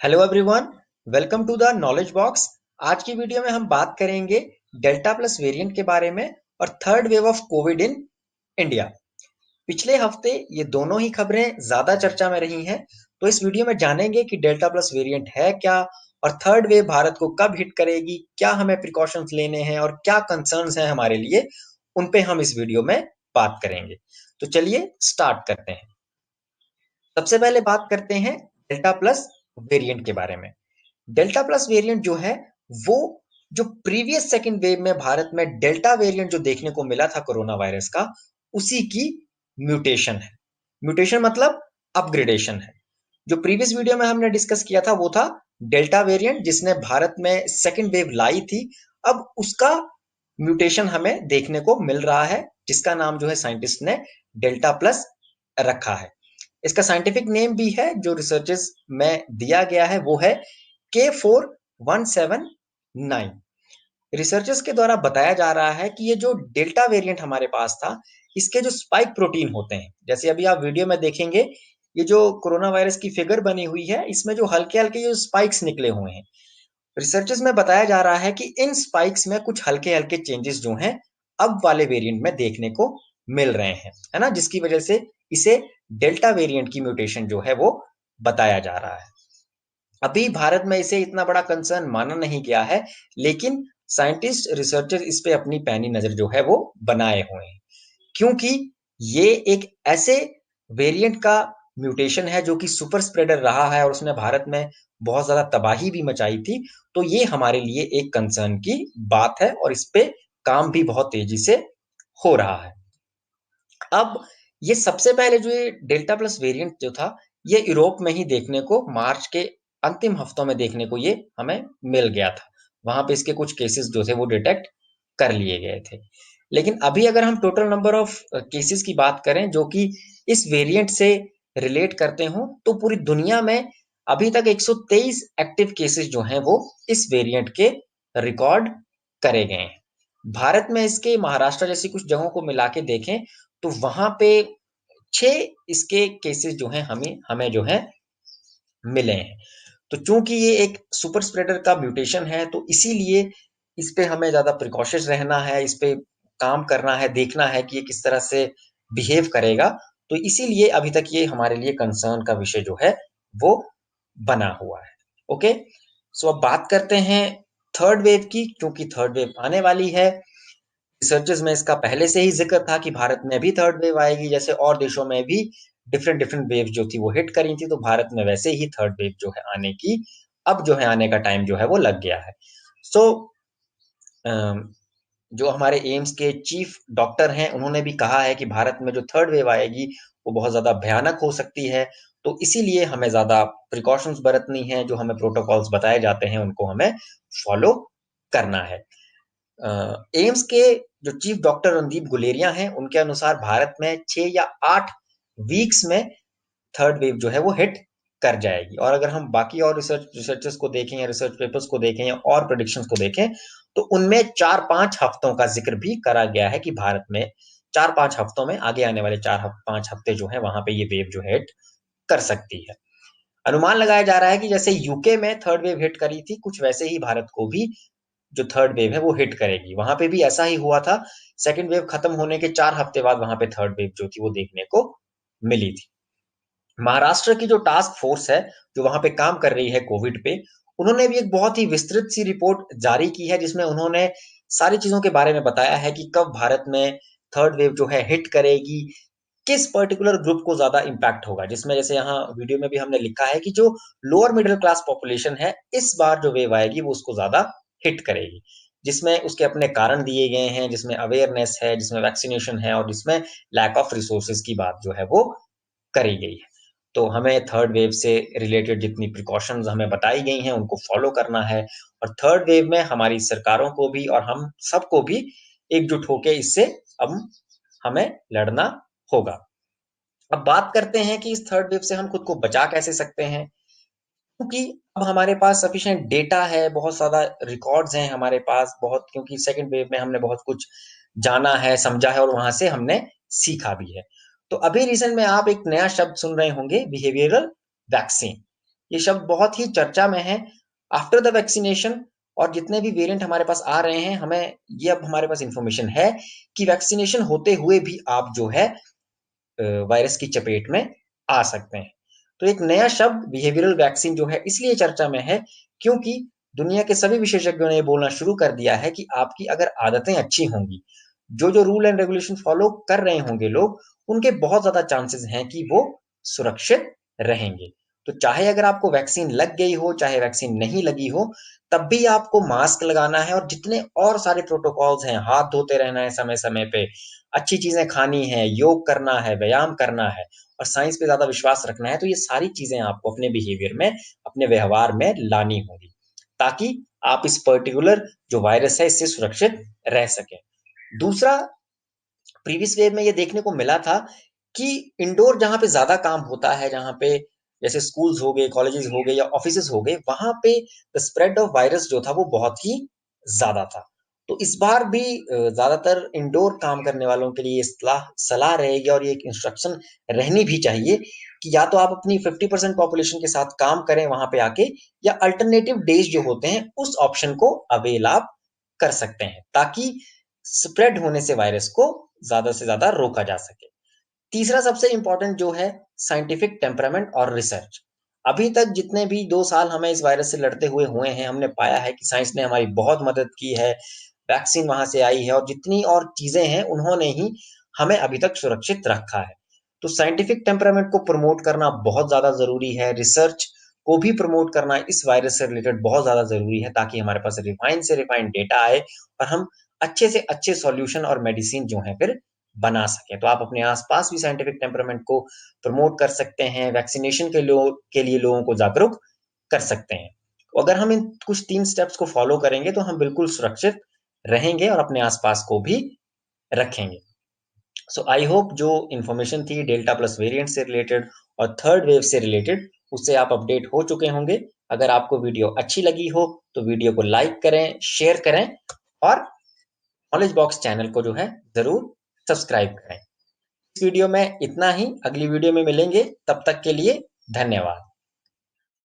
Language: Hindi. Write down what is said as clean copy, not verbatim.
Hello everyone, welcome to the knowledge box. आज की वीडियो में हम बात करेंगे डेल्टा प्लस वेरिएंट के बारे में और third wave of Covid in India. पिछले हफ्ते ये दोनों ही खबरें ज्यादा चर्चा में रही हैं, तो इस वीडियो में जानेंगे कि डेल्टा प्लस वेरिएंट है क्या और थर्ड वेव भारत को कब हिट करेगी, क्या हमें प्रिकॉशंस लेने हैं और क्या कंसर्न्स हैं हमारे लिए, उन पे हम इस वीडियो में बात करेंगे। तो चलिए स्टार्ट करते हैं। सबसे पहले बात करते हैं डेल्टा प्लस वेरिएंट के बारे में। डेल्टा प्लस वेरिएंट जो है वो जो प्रीवियस सेकंड वेव में भारत में डेल्टा वेरिएंट जो देखने को मिला था कोरोना वायरस का, उसी की म्यूटेशन है। म्यूटेशन मतलब अपग्रेडेशन है। जो प्रीवियस वीडियो में हमने डिस्कस किया था वो था डेल्टा वेरिएंट जिसने भारत में सेकंड वेव लाई थी। अब उसका म्यूटेशन हमें देखने को मिल रहा है, जिसका नाम जो है साइंटिस्ट ने डेल्टा प्लस रखा है। इसका साइंटिफिक नेम भी है जो रिसर्चेस में दिया गया है, वो है K4179। रिसर्चर्स के द्वारा बताया जा रहा है कि ये जो डेल्टा वेरिएंट हमारे पास था, इसके जो स्पाइक प्रोटीन होते हैं, जैसे अभी आप वीडियो में देखेंगे, ये जो कोरोना वायरस की फिगर बनी हुई है, इसमें जो हल्के हल्के जो स्पाइक्स निकले हुए हैं, रिसर्चर्स में बताया जा रहा है कि इन स्पाइक्स में कुछ हल्के हल्के चेंजेस जो हैं अब वाले वेरिएंट में देखने को मिल रहे हैं, है ना, जिसकी वजह से इसे डेल्टा वेरिएंट की म्यूटेशन जो है वो बताया जा रहा है। अभी भारत में इसे इतना बड़ा कंसर्न माना नहीं गया है, लेकिन साइंटिस्ट रिसर्चर इस पे अपनी पैनी नजर जो है वो बनाए हुए हैं, क्योंकि ये एक ऐसे वेरिएंट का म्यूटेशन है जो कि सुपर स्प्रेडर रहा है और उसने भारत में बहुत ज्यादा तबाही भी मचाई थी। तो ये हमारे लिए एक कंसर्न की बात है और इस पे काम भी बहुत तेजी से हो रहा है। अब ये सबसे पहले जो ये डेल्टा प्लस वेरिएंट जो था, ये यूरोप में ही देखने को मार्च के अंतिम हफ्तों में देखने को ये हमें मिल गया था। वहां पे इसके कुछ केसेस जो थे वो डिटेक्ट कर लिए गए थे। लेकिन अभी अगर हम टोटल नंबर ऑफ केसेस की बात करें जो कि इस वेरिएंट से रिलेट करते हो, तो पूरी दुनिया में अभी तक 123 एक्टिव केसेस जो हैं वो इस वेरिएंट के रिकॉर्ड करे गए हैं। भारत में इसके महाराष्ट्र जैसी कुछ जगहों को मिला के देखें तो वहां पे 6 इसके केसेस जो हैं हमें हमें जो है मिले हैं। तो चूंकि ये एक सुपर स्प्रेडर का म्यूटेशन है, तो इसीलिए इस पे हमें ज्यादा प्रिकॉशियस रहना है, इस पे काम करना है, देखना है कि ये किस तरह से बिहेव करेगा। तो इसीलिए अभी तक ये हमारे लिए कंसर्न का विषय जो है वो बना हुआ है। ओके, सो अब बात करते हैं थर्ड वेव की, क्योंकि थर्ड वेव आने वाली है। रिसर्चेस में इसका पहले से ही जिक्र था कि भारत में भी थर्ड वेव आएगी, जैसे और देशों में भी डिफरेंट डिफरेंट वेव जो थी वो हिट करी थी, तो भारत में वैसे ही थर्ड वेव जो है आने की, अब जो है आने का टाइम जो है वो लग गया है। सो जो हमारे एम्स के चीफ डॉक्टर हैं उन्होंने भी कहा है कि भारत में जो थर्ड वेव आएगी वो बहुत ज्यादा भयानक हो सकती है। तो इसीलिए हमें ज्यादा प्रिकॉशंस बरतनी है, जो हमें प्रोटोकॉल्स बताए जाते हैं उनको हमें फॉलो करना है। एम्स के जो चीफ डॉक्टर रणदीप गुलेरिया हैं, उनके अनुसार भारत में 6 या 8 वीक्स में थर्ड वेव जो है वो हिट कर जाएगी। और अगर हम बाकी और रिसर्चर्स को देखें या रिसर्च पेपर्स को देखें या और प्रोडिक्शंस को देखें, तो उनमें 4-5 हफ्तों का जिक्र भी करा गया है कि भारत में 4-5 हफ्तों में, आगे आने वाले 4-5 हफ्ते जो है वहां पे ये वेव जो है हिट कर सकती है। अनुमान लगाया जा रहा है कि जैसे यूके में थर्ड वेव हिट करी थी, कुछ वैसे ही भारत को भी जो थर्ड वेव है वो हिट करेगी। वहां पे भी ऐसा ही हुआ था, सेकंड वेव खत्म होने के 4 हफ्ते बाद वहां पे थर्ड वेव जो थी वो देखने को मिली थी। महाराष्ट्र की जो टास्क फोर्स है जो वहां पे काम कर रही है कोविड पे, उन्होंने भी एक बहुत ही विस्तृत सी रिपोर्ट जारी की है, जिसमें उन्होंने सारी चीजों के बारे में बताया है कि कब भारत में थर्ड वेव जो है हिट करेगी, किस पर्टिकुलर ग्रुप को ज्यादा इंपैक्ट होगा। जिसमें जैसे यहाँ वीडियो में भी हमने लिखा है कि जो लोअर मिडिल क्लास पॉपुलेशन है, इस बार जो वेव आएगी वो उसको ज्यादा हिट करेगी। जिसमें उसके अपने कारण दिए गए हैं, जिसमें अवेयरनेस है, जिसमें वैक्सीनेशन है और जिसमें लैक ऑफ रिसोर्सेज की बात जो है वो करी गई है। तो हमें थर्ड वेव से रिलेटेड जितनी प्रिकॉशंस हमें बताई गई हैं उनको फॉलो करना है, और थर्ड वेव में हमारी सरकारों को भी और हम सबको भी एकजुट होकर इससे अब हमें लड़ना होगा। अब बात करते हैं कि इस थर्ड वेव से हम खुद को बचा कैसे सकते हैं, क्योंकि अब हमारे पास सफिशिएंट डेटा है, बहुत ज्यादा रिकॉर्ड्स हैं हमारे पास बहुत, क्योंकि सेकंड वेव में हमने बहुत कुछ जाना है, समझा है और वहां से हमने सीखा भी है। तो अभी रिसेंट में आप एक नया शब्द सुन रहे होंगे, बिहेवियरल वैक्सीन। ये शब्द बहुत ही चर्चा में है आफ्टर द वैक्सीनेशन। और जितने भी वेरिएंट हमारे पास आ रहे हैं, हमें ये अब हमारे पास इंफॉर्मेशन है कि वैक्सीनेशन होते हुए भी आप जो है वायरस की चपेट में आ सकते हैं। तो एक नया शब्द बिहेवियरल वैक्सीन जो है इसलिए चर्चा में है क्योंकि दुनिया के सभी विशेषज्ञों ने ये बोलना शुरू कर दिया है कि आपकी अगर आदतें अच्छी होंगी, जो जो रूल एंड रेगुलेशन फॉलो कर रहे होंगे लोग, उनके बहुत ज्यादा चांसेस हैं कि वो सुरक्षित रहेंगे। तो चाहे अगर आपको वैक्सीन लग गई हो, चाहे वैक्सीन नहीं लगी हो, तब भी आपको मास्क लगाना है और जितने और सारे प्रोटोकॉल्स हैं, हाथ धोते रहना है समय समय पे, अच्छी चीजें खानी है, योग करना है, व्यायाम करना है और साइंस पे ज्यादा विश्वास रखना है। तो ये सारी चीजें आपको अपने बिहेवियर में, अपने व्यवहार में लानी होगी ताकि आप इस पर्टिकुलर जो वायरस है इससे सुरक्षित रह सके। दूसरा, प्रीवियस वेव में ये देखने को मिला था कि इंडोर जहां पे ज्यादा काम होता है, जहां पे जैसे स्कूल्स हो गए, कॉलेजेस हो गए या ऑफिसेस हो गए, वहां पे द स्प्रेड ऑफ वायरस जो था वो बहुत ही ज्यादा था। तो इस बार भी ज्यादातर इंडोर काम करने वालों के लिए ये सलाह सलाह रहेगी और ये एक इंस्ट्रक्शन रहनी भी चाहिए कि या तो आप अपनी 50% पॉपुलेशन के साथ काम करें वहां पे आके, या अल्टरनेटिव डेज जो होते हैं उस ऑप्शन को अवेल आप कर सकते हैं ताकि स्प्रेड होने से वायरस को ज्यादा से ज्यादा रोका जा सके। तीसरा सबसे इंपॉर्टेंट जो है, साइंटिफिक टेम्परामेंट और रिसर्च। अभी तक जितने भी 2 साल हमें इस वायरस से लड़ते हुए हैं, हमने पाया है कि साइंस ने हमारी बहुत मदद की है, वैक्सीन वहां से आई है और जितनी और चीजें हैं उन्होंने ही हमें अभी तक सुरक्षित रखा है। तो साइंटिफिक टेम्परामेंट को प्रमोट करना बहुत ज्यादा जरूरी है, रिसर्च को भी प्रमोट करना इस वायरस से रिलेटेड बहुत ज्यादा जरूरी है ताकि हमारे पास रिफाइंड से रिफाइंड डेटा आए और हम अच्छे से अच्छे सॉल्यूशन और मेडिसिन जो है फिर बना सके। तो आप अपने आसपास भी साइंटिफिक टेम्परामेंट को प्रमोट कर सकते हैं, वैक्सीनेशन के लिए लोगों को जागरूक कर सकते हैं। तो अगर हम इन कुछ 3 स्टेप्स को फॉलो करेंगे तो हम बिल्कुल सुरक्षित रहेंगे और अपने आसपास को भी रखेंगे। सो आई होप जो इन्फॉर्मेशन थी डेल्टा प्लस वेरिएंट से रिलेटेड और थर्ड वेव से रिलेटेड, उससे आप अपडेट हो चुके होंगे। अगर आपको वीडियो अच्छी लगी हो तो वीडियो को लाइक करें, शेयर करें और नॉलेज बॉक्स चैनल को जो है जरूर सब्सक्राइब करें। इस वीडियो में इतना ही, अगली वीडियो में मिलेंगे, तब तक के लिए धन्यवाद।